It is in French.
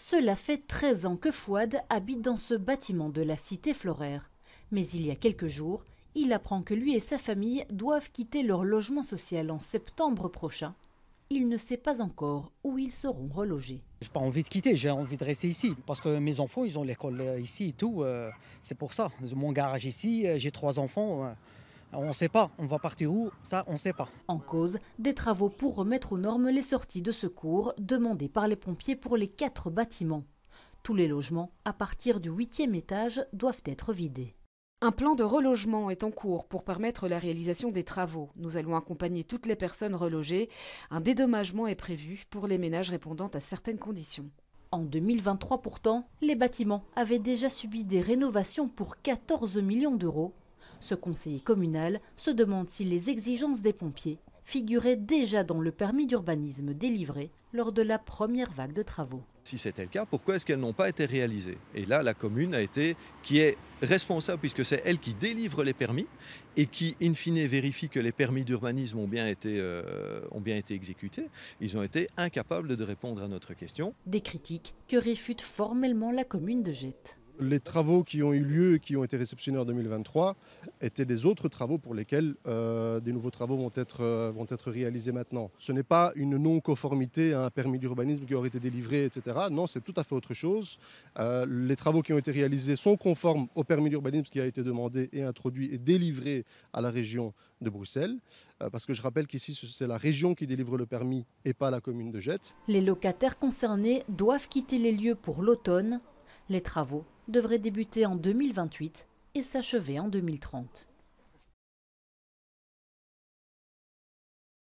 Cela fait 13 ans que Fouad habite dans ce bâtiment de la cité Floraire. Mais il y a quelques jours, il apprend que lui et sa famille doivent quitter leur logement social en septembre prochain. Il ne sait pas encore où ils seront relogés. J'ai pas envie de quitter, j'ai envie de rester ici. Parce que mes enfants, ils ont l'école ici et tout. C'est pour ça. Mon garage ici, j'ai 3 enfants. On ne sait pas. On va partir où? Ça, on ne sait pas. En cause, des travaux pour remettre aux normes les sorties de secours demandées par les pompiers pour les 4 bâtiments. Tous les logements, à partir du 8e étage, doivent être vidés. Un plan de relogement est en cours pour permettre la réalisation des travaux. Nous allons accompagner toutes les personnes relogées. Un dédommagement est prévu pour les ménages répondant à certaines conditions. En 2023 pourtant, les bâtiments avaient déjà subi des rénovations pour 14 millions d'euros. Ce conseiller communal se demande si les exigences des pompiers figuraient déjà dans le permis d'urbanisme délivré lors de la première vague de travaux. Si c'était le cas, pourquoi est-ce qu'elles n'ont pas été réalisées? Et là, la commune qui est responsable, puisque c'est elle qui délivre les permis et qui, in fine, vérifie que les permis d'urbanisme ont bien été exécutés. Ils ont été incapables de répondre à notre question. Des critiques que réfute formellement la commune de Gette. Les travaux qui ont eu lieu et qui ont été réceptionnés en 2023 étaient des autres travaux pour lesquels des nouveaux travaux vont être réalisés maintenant. Ce n'est pas une non-conformité à un permis d'urbanisme qui aurait été délivré, etc. Non, c'est tout à fait autre chose. Les travaux qui ont été réalisés sont conformes au permis d'urbanisme qui a été demandé et introduit et délivré à la région de Bruxelles. Parce que je rappelle qu'ici, c'est la région qui délivre le permis et pas la commune de Gette. Les locataires concernés doivent quitter les lieux pour l'automne. Les travaux devraient débuter en 2028 et s'achever en 2030.